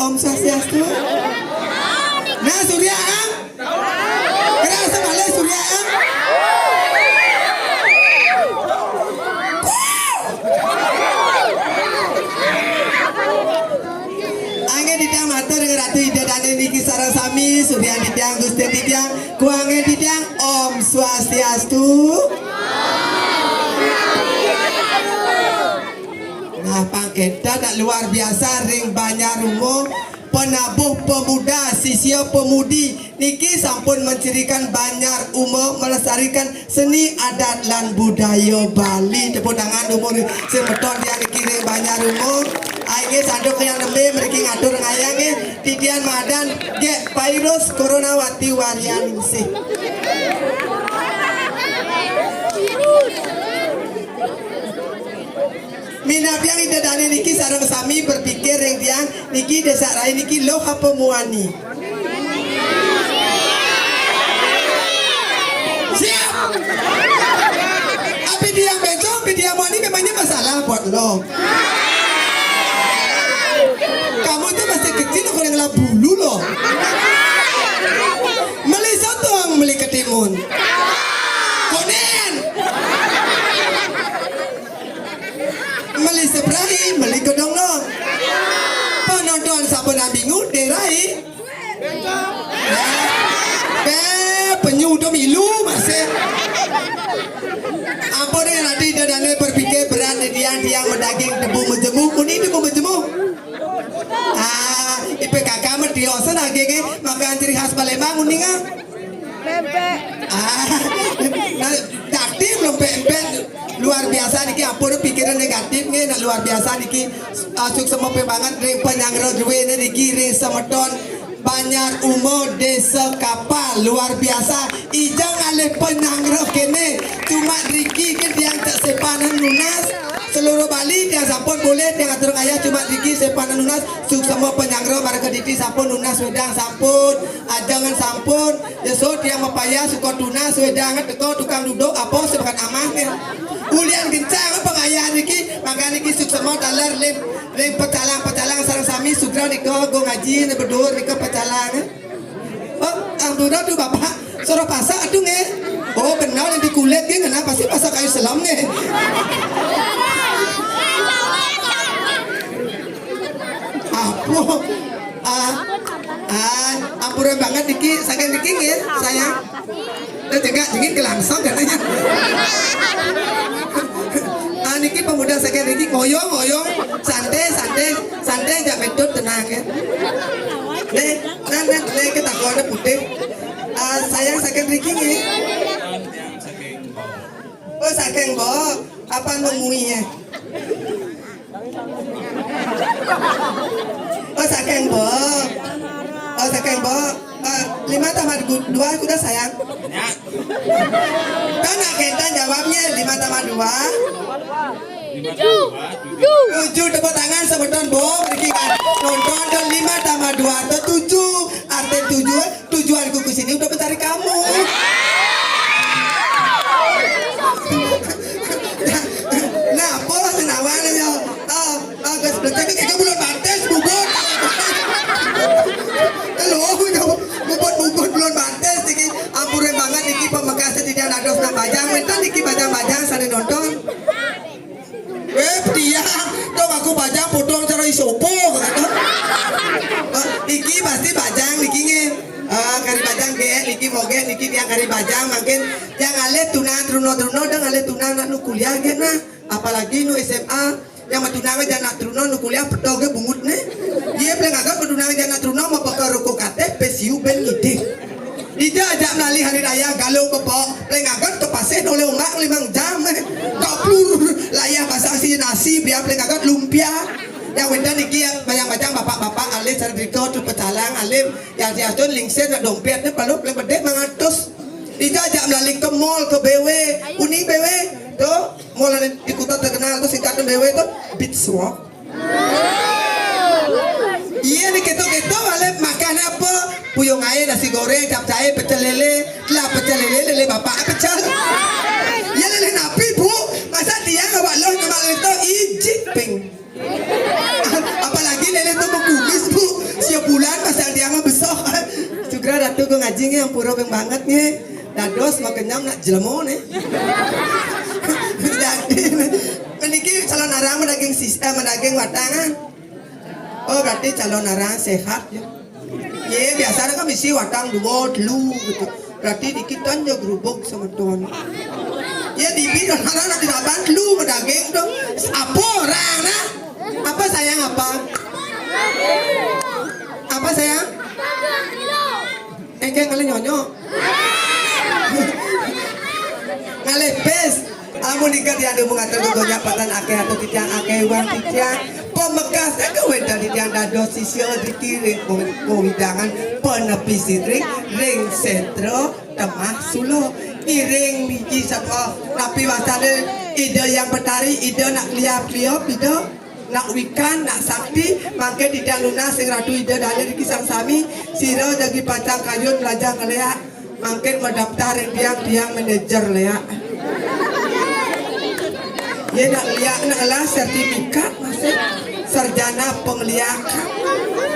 Om Swastiastu. Nah Surya Ang. Kerasa balik Surya Ang. Angge ditiang matur dengan Ratu Ida dan Niki Sarang Sami Surya ditiang Gusti ditiang kuange ditiang Om Swastiastu. Nah pangketa tak luar biasa ring Banjar Rumo penabuh pemuda sisya pemudi niki sampun mencirikan Banjar Umo melestarikan seni adat lan budaya Bali. Tepuk tangan umur semeton yang niki ring Banjar Umo. Aige sandok yang nembe mriki ngatur ngayange Tidian Madan ge virus Coronawati Waryaningsih. Minabiang ida dani niki sareng sami berpikir yang tiang niki desa rai niki loha pemuani. Siap. Tapi dia besok, dia muani memangnya masalah buat lo. Kamu itu masih kecil kok yang lah bulu lo. Meli sotong meli ketimun. Konen. Meli seberai, meli gedong lo. Penonton sampun bingung derai. Penyu do milu masih. Ampun deh nanti dadane berpikir berat tiang mendaging debu menjemu, kuning debu menjemu. IPKK mediosan lagi makan ciri khas Palembang uninga. Pempek. Aktif loh pempek. Luar biasa niki ampun pikiran negatif nih luar biasa niki asuk semua banget ring penyangro duwe niki ring semedon Banjar Umo Desa Kapal luar biasa ijang alih penyangro kene cuma Riki kan yang tak sepanan lunas seluruh Bali yang sampun boleh yang atur kaya cuma Riki sepanan lunas suk semua penyangro marga diti sampun lunas wedang sampun ajangan sampun yesot yang mepaya suka tunas wedang teko tukang duduk apa sebakan amahnya ulian kencang pengayaan Riki maka Riki suk semua dalar lem pecalang sarang sami sugra niko go ngaji ne berdur niko pecalang oh angdura tuh bapak suruh pasak aduh nge oh benar yang di kulit dia kenapa sih pasak kayu selam nge ampura banget Niki saking Niki nge sayang jangan kelangsung katanya Niki pemuda saking Niki ngoyong santai jangan metode tenang ya nah kita keluarnya putih sayang saking Niki nge oh saking bo apa nemuinya oh saking bo 5 tambah 2 udah sayang kan kita jawabnya 5 tambah 2 7 tepuk tangan sebeton bom nonton dan 5 tambah 2 atau 7 arti tujuanku kesini udah mencari kamu nah pola senawannya ya tapi kayak bulan Martes bubut bubut bulan Martes niki ampure banget niki pemekasnya tidak ada senang bajang minta niki bajang sana nonton dia dong aku bajang potong cara isopo niki pasti bajang niki nge kari bajang ge niki moge niki dia kari bajang makin yang ale tunang truno dan ale tunang nu kuliah ge nah apalagi nu SMA yang matunanga jana truno nu kuliah petoge bungut ne dia paling agak matunanga jana truno mau bakar rokok KTP siu ben ngiding dia ajak melalui hari raya galau kepok paling agak kepasih oleh umak 5 jam kok pelur layah masak si nasi biar paling agak lumpia yang wenda niki bayang-bayang bapak-bapak alim sardiko tu pecalang alim yang diatur lingsen dompetnya perlu paling gede mangatus dia ajak melalui ke mall ke BW unik BW tuh mulai di kota terkenal tuh singkatan BW tuh Beach Walk. Iya nih gitu malah makan apa puyung air nasi goreng capcay pecel lele bapak pecel. Ya lele napi bu masa dia nggak balon kemarin itu ijik ping. Apalagi lele tuh kumis bu ngajingnya yang pura banget nge. Dados mau kenyam nak jelemo nih. Jadi meniki calon arang mendaging mendaging watangan. Oh berarti calon arang sehat ya. Ye biasanya kan misi watang dua dulu gitu. Berarti dikit aja gerubuk sama tuan. Ya di bidang arang nanti dapat dulu mendaging dong. Apa orang nah? Apa sayang apa? Apa sayang? Engke ngale nyonyo. Ngalepes. Amun nikah diadu mengatur gogonya patan akeh atau titiang akeh uang titiang pemekas keweda titiang dados sisio dikiring pewidangan penepi sidring ring sentro temah sulo iring biji sapa tapi wasane ide yang petari ide nak liap-liop ide nak wikan nak sakti mangke titiang lunas sing ratu ide dalem iki sang sami sira jadi pacang kayun belajar kelea mangke mendaftar tiang manajer lea. Ya nak liak nak lah sertifikat masih sarjana pengliakan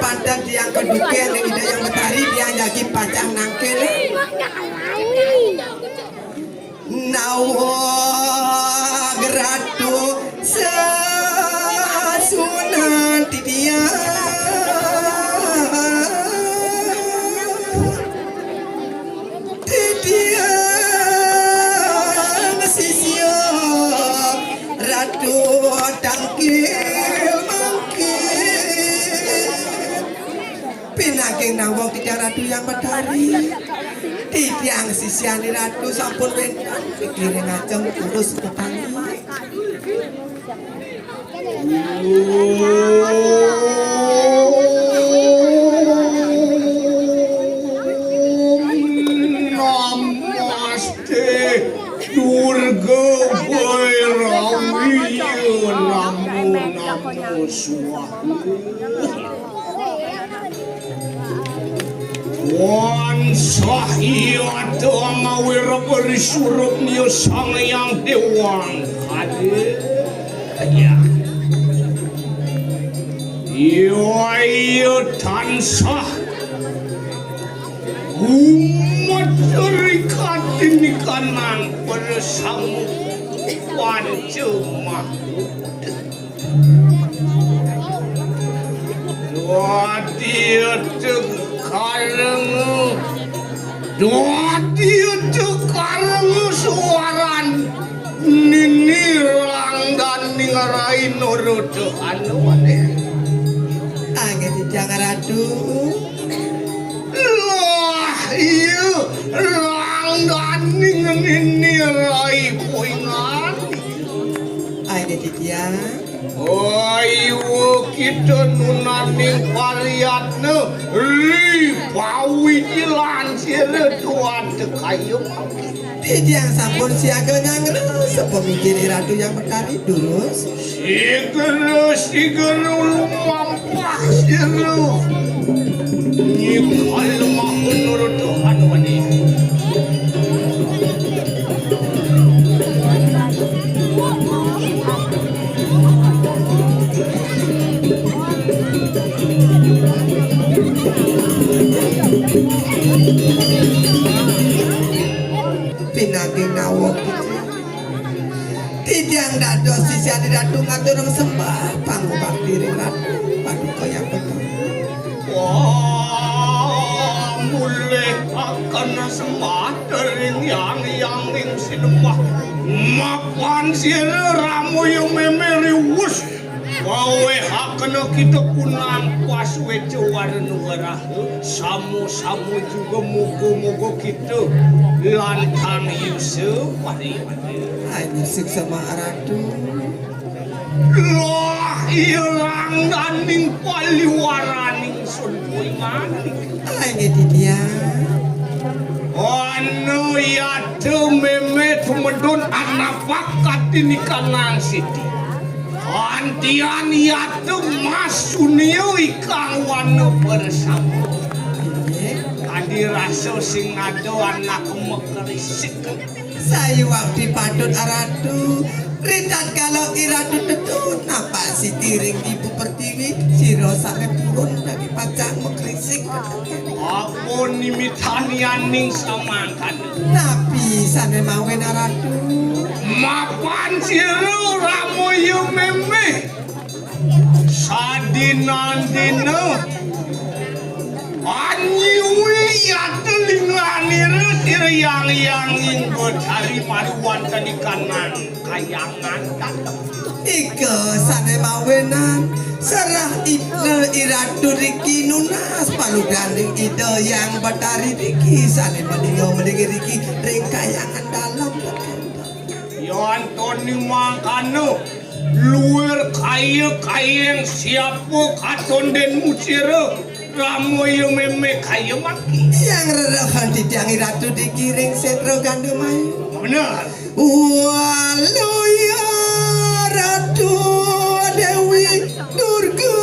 pandan tiang keduke yang ide yang betari dia jadi pacang nangkel nawa geratu sasunan tidia ratu tangkil mangkil pinaging nawang tidak ratu yang betari tiang sisiani ratu sampun wendan pikirin ngajeng terus petani Namaste Durga Bhairavi Namo Swaha Wan Sahyata Mawira Parisurup Niya Sang Yang Dewang Hadir Ya Iya tansah umat terikat ini kanan bersama Pancemah doa dia tekareng suaran ninirang dan ningarain nurutu anuane angin jangan ratu lah iya rang dan ningarain poingan angin tiang ayo kita nunaning variatna ribawi dilansir tuan tekayu tiang sampun siaga nyangre sepemikir ratu yang betari dulu Sigero lumampah sigero nyikal lemah menurut Tuhan wani pinaging nawak tiang dados sisiani ratu ngatur sembah pangubak diri ratu paduka yang betul wah mulai akan sembah dari yang sinembah mapan sira ramu yang memeri wus wawe hakana kita kunang pas wecewar negara samu juga mugo kita lantang Yusuf hanya siksa ratu lah ilang daning paliwaraning sunpoy manik hanya di dia anu ya memet medun anak pakat ini kanang siti antian ya masunio ikang wano bersama kadi raso sing ado anak mekerisik saya waktu patut aratu Ritat kalau iratu tentu napa si tiring ibu pertiwi si rosa turun dari pacang mengkrisik apa poni mitanianing samangkan. Napi sane mawen ratu. Mapan siru ramoyo meme. Sadinandina anyuwi yatelinganira yang ingkut hari maruan tanikanan kayangan datang. Ike sane mawenan serah ide iratu riki nunas paludanding ide yang batari riki sane melingo riki ring kayangan dalam. Yo Antoni mangkano luar kaya siapa katon den musira ramoyo meme kaya maki Yang rerahan tidak iratu dikiring setro gandum ayu. benar Waluya Ratu Dewi Durga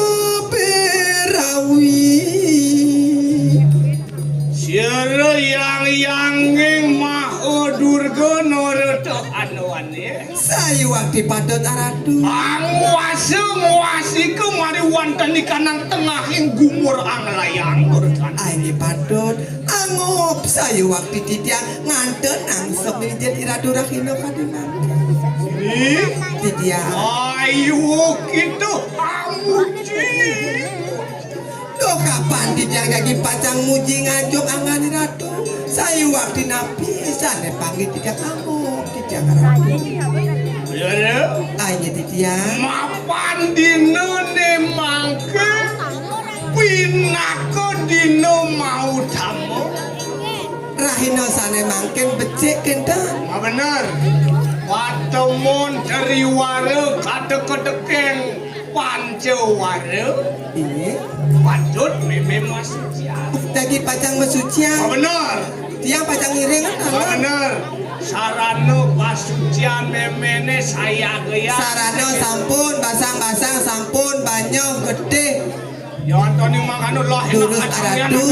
Perawi siara yang maha durga norata anuane Sayu wakti patut aratu nguasi kemari wantan di kanan tengahing gumur ang layang urkan Aini patut Angop sayu wakti tidak nganten Nangsep minjet iratu rahino kadinan ini Tidak ayo kita amuji Loh kapan tidak gagi pacang muji nganjuk angani ratu Sayu wakti nabi Sane panggil tidak angop Tidak aratu ya Aini tidak mapan dino ne mangke pinako dino mau tamu Rahino sane mangken becek kentan benar watemon dari wara kadek-kadekeng pancewara Iya patut meme masuknya Dagi pacang mesucian benar Tiang pacang iring kan benar sarano pasucian memene saya gaya Sarano sampun basang-basang sampun banyak gede ya Antoni makano lah Lurus aratu.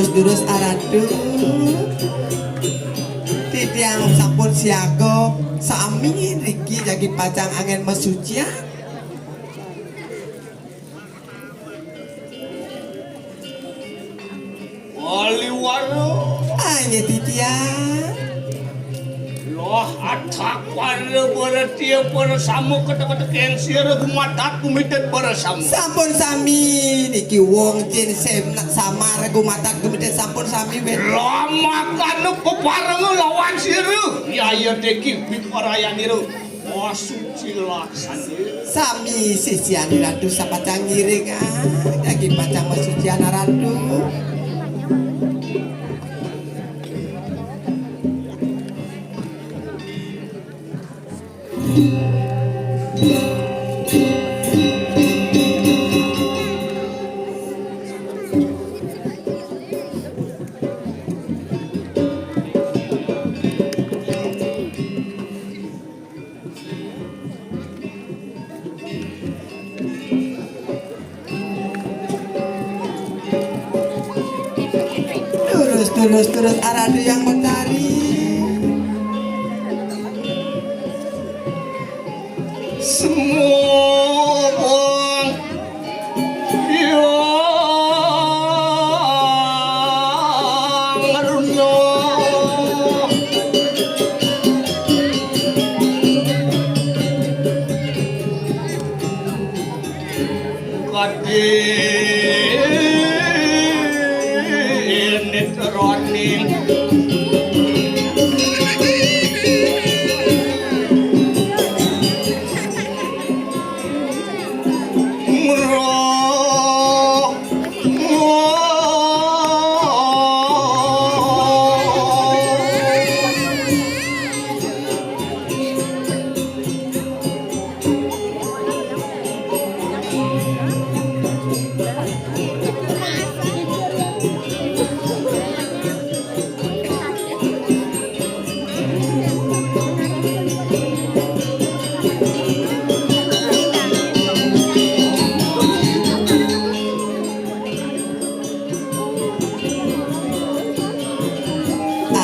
Durus aradu Titiang sampun siaga Sami Riki jagi pacang angin mesucia Wali waro Hanya titiang loh atak waro berarti bersama kata-kata kensir gumatat kumitet bersama Sampun sami Niki wong jin samar gumatak kemudian sampun sami lama kanu peparang lawan siru ya teki piparaya niru wah suci laksana Sami sisian ratu sapacang ngiring jagi pacang mesucian ratu Terus aradu yang mentari semua yang arunya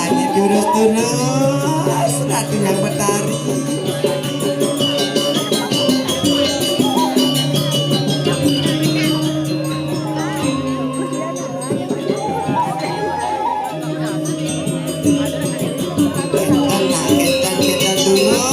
Hanya terus Ratu yang Betari. Kita dulu.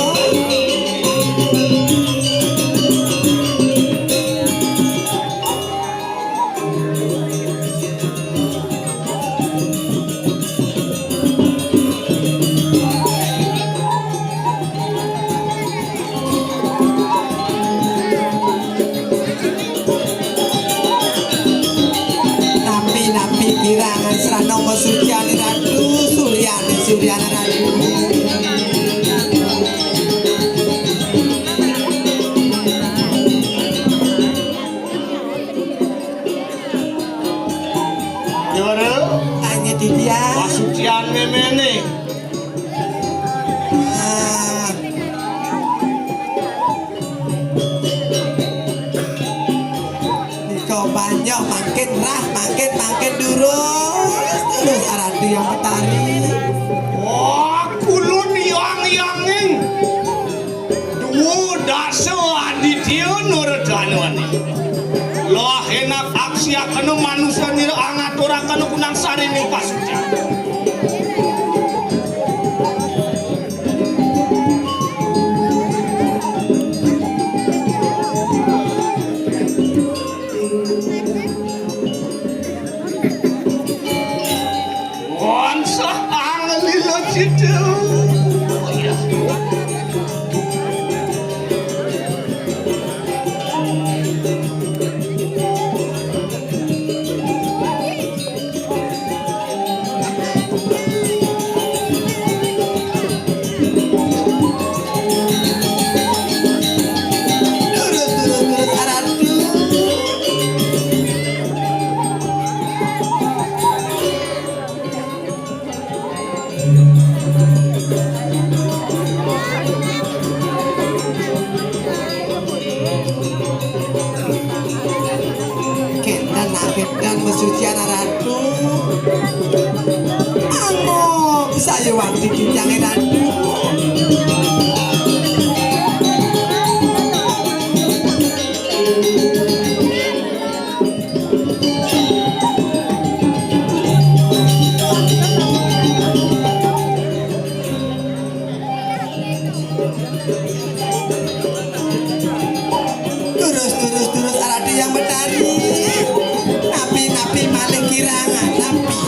Napi kirangan serana Suryani Ratu Suryani Ratu. Gimana? Hanya di dia. Pasucian memene. Kau banyak makin rah makin terus Ratu yang Betari. Wah, kulun yang duo dasa aditya nurdanwani. Lah enak aksi akan manusia nira angaturakan kunang sari ning pasucian. Onsa anglilo citu. Oh iya. Terus Ratu. Kedan Suryani Ratu. Anggo saya waktu dijang Ratu. Terus Ratu yang Betari. Napi maling kirangan napi.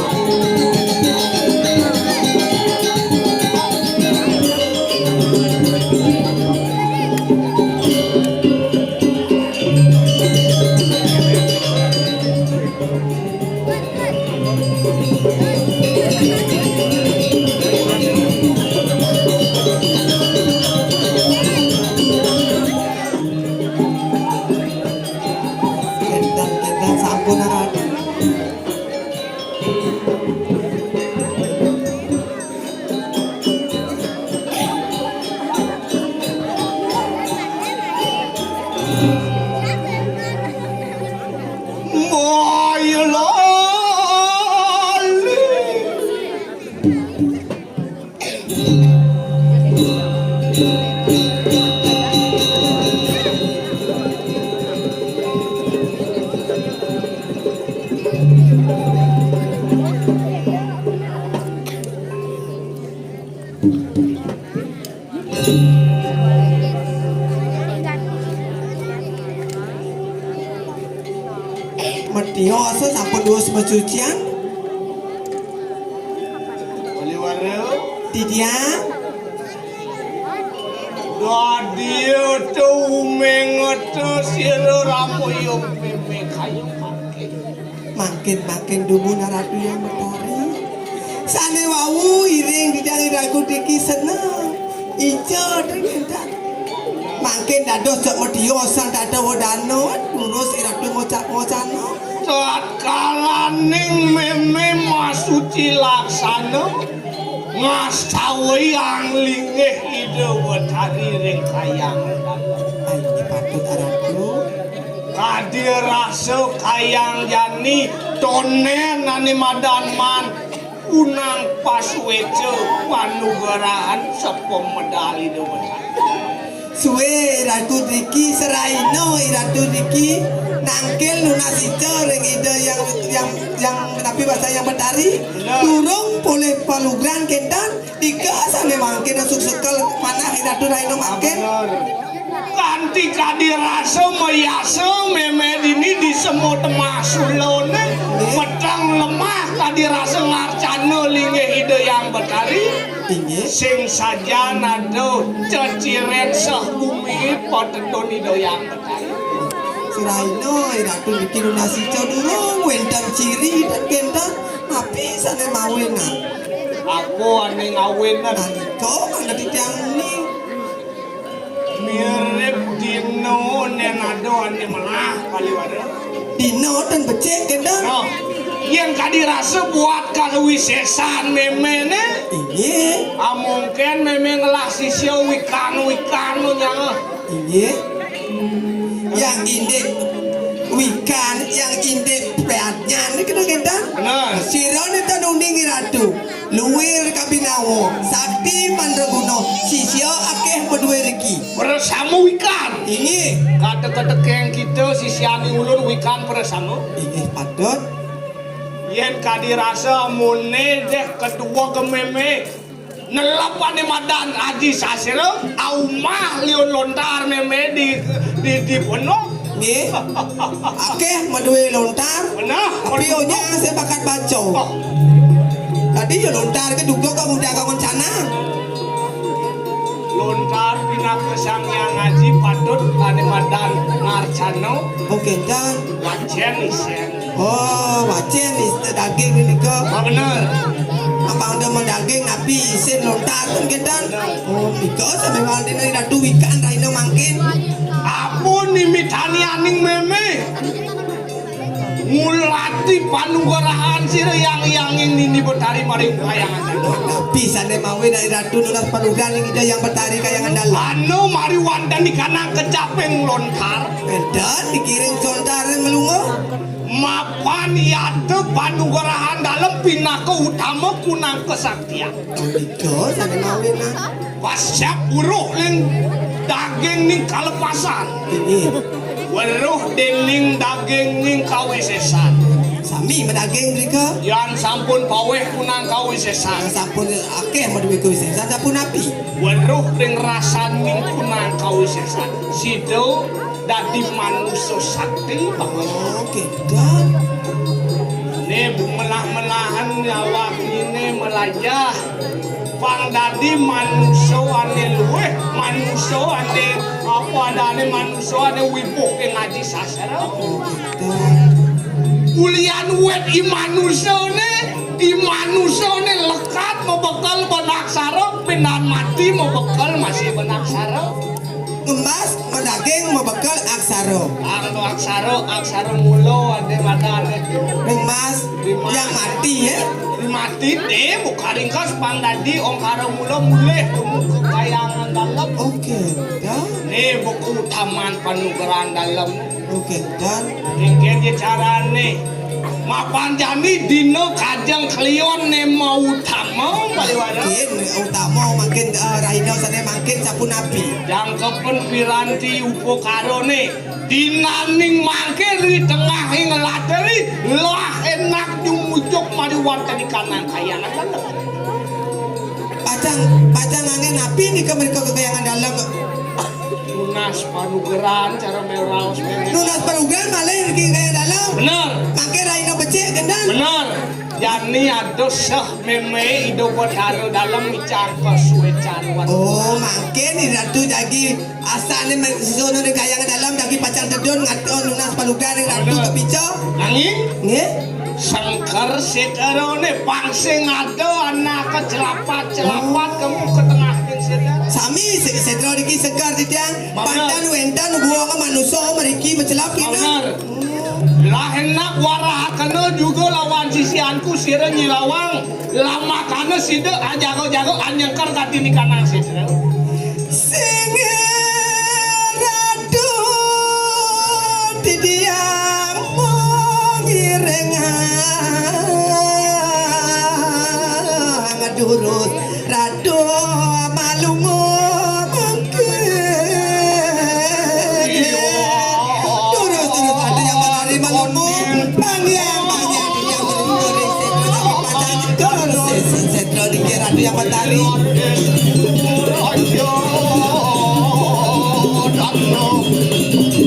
Kedan sampun Ratu. Medioso sampun duos pesucian. Tidia. Dadio tu mengoto sira ramoyo meme kayu Makin dumun Ratu yang Betari. Sane wau iring didang iraku diki seneng. Ijo dengan makin dados jok medioso dada wadano lurus Ratu ngocak-ngocano. Tatkala ning meme masuci laksana ngastawi anglingeh ide Betari ring kayang. Ini patut Ratu. Kadir rasa kayang jani tonen nani madanman kunang paswejo panugarahan sepo medali dewe. Suwe Ratu Diki Seraino Ratu Diki nangkil lunasico ring ide yang tapi bahasa yang betari durung boleh palugran kentan dika sane mangkin asuk sekel panah Ratu Raino mangkin Kanti kadirasa mayasa memed ini disemut masulone pedang lemah kadirasa ngarcana linge ide yang betari tinggi sing saja nado ceciren sah bumi patedon ide yang betari Seraino Ratu Diki lunasico durung wentang ciri dan kentan tapi sane mawena aku ane ngawenan nalika mana titiang ni mirip dino nenado ane malah kali wadah dino dan becek kentan no yang kadirasa buat kawisesan memene tinggi mungkin meme ngelah sisio wikan nya Iya, yang indek wikan, yang indek peatnya, ini kena kentan. bener Siron itu nundingi ratu, luwir kabinawo, sakti mandraguno, sisio akeh berdua reki. bersama wikan Ini, kata-kata keng kita sisiani ulun wikan bersama ini patut. yen kadirasa mune deh kedua ke meme nelapan madan aji sasero aumah liun lontar meme di penuh Ini, akeh berdua lontar. bener Tapi onya saya bakat baca. Tadi ya lontar ke duduk ke muda kawan sana. lontar pindah ke sang yang ngaji patut ane madan ngarcano Oke, dan wajen isen oh wajah nih daging ini ke. bener Abang dah mendaging nabi isin lontar kan kentan. Oh, iko sampai mandi nari ratu ikan raino mangkin. apun nimitani aning meme mulati panugarahan sira yang ini betari maring kayangan Nabi sane mawe dari ratu nulas panugan yang ida yang bertari kayangan dalam. anu mari wanda di kanang kecapeng lontar Dan dikirim lontar melungo. mapan yate panugarahan dalam pinaka utama kunang kesaktian Oh, iko sane mawe na. pasiap uruh ling daging ning kalepasan Ini weruh dening daging ning kawisesan sami medaging mereka. yang sampun paweh kunang kawisesan Sampun akeh maduwe kuisen. Sampun nabi. weruh ring rasan ning kunang kawisesan sido dadi manusia sakti banget Oke, dan ne melah-melahan nyawa ini melayah pang dadi manusia ane luweh manusia ane apa adane manusia ane wibuh ke ngaji sasara dan ulian wet imanusia ne lekat mau bekal benaksara pinan mati mau bekal masih benaksara ngemas medaging membekal aksaro. arno aksara mulo ade madane Ngemas yang mati ya. mati deh buka ringkas pang dadi ongkara mulo muleh temu kekayangan dalam Oke, dan nih buku taman panugerahan dalam oke, dan ingin dia carane mapan jami dino kajang klion ne mau utama baliwara makin utama makin raino sana makin sapu nabi. yang kepen piranti upo karone dinaning mangke di tengah ing lateri lah enak nyumujuk mari warta di kanan kayangan dalam Pacang angin nabi nih ke mereka kekayangan dalam. lunas panugerahan cara meraos Nunas perugan malah ke kayangan dalam. bener Makin raino becek kendan. bener jani ada sah meme ido betaro dalam bicara kesuwe caruan Oh, makin di ratu jagi asalnya sesono di kayangan dalam jagi pacang tedon ngaton nunas perugan yang ratu kepico. nanging Nge? sangkar seterone pangsing ada anak kecelapat kamu ke tengah yang sedar Sami setro diki segar di tiang pantan wentan buah ke manusia meriki mencelap kita. bener lah enak warah kena juga lawan sisianku sira nyilawang lama kana sida jago-jago anyengkar katini kanan sida Singe ratu di diam mengirengan Pangyang dunia meringkuri setro dari pacar kor sesi setro dikira dia matahari.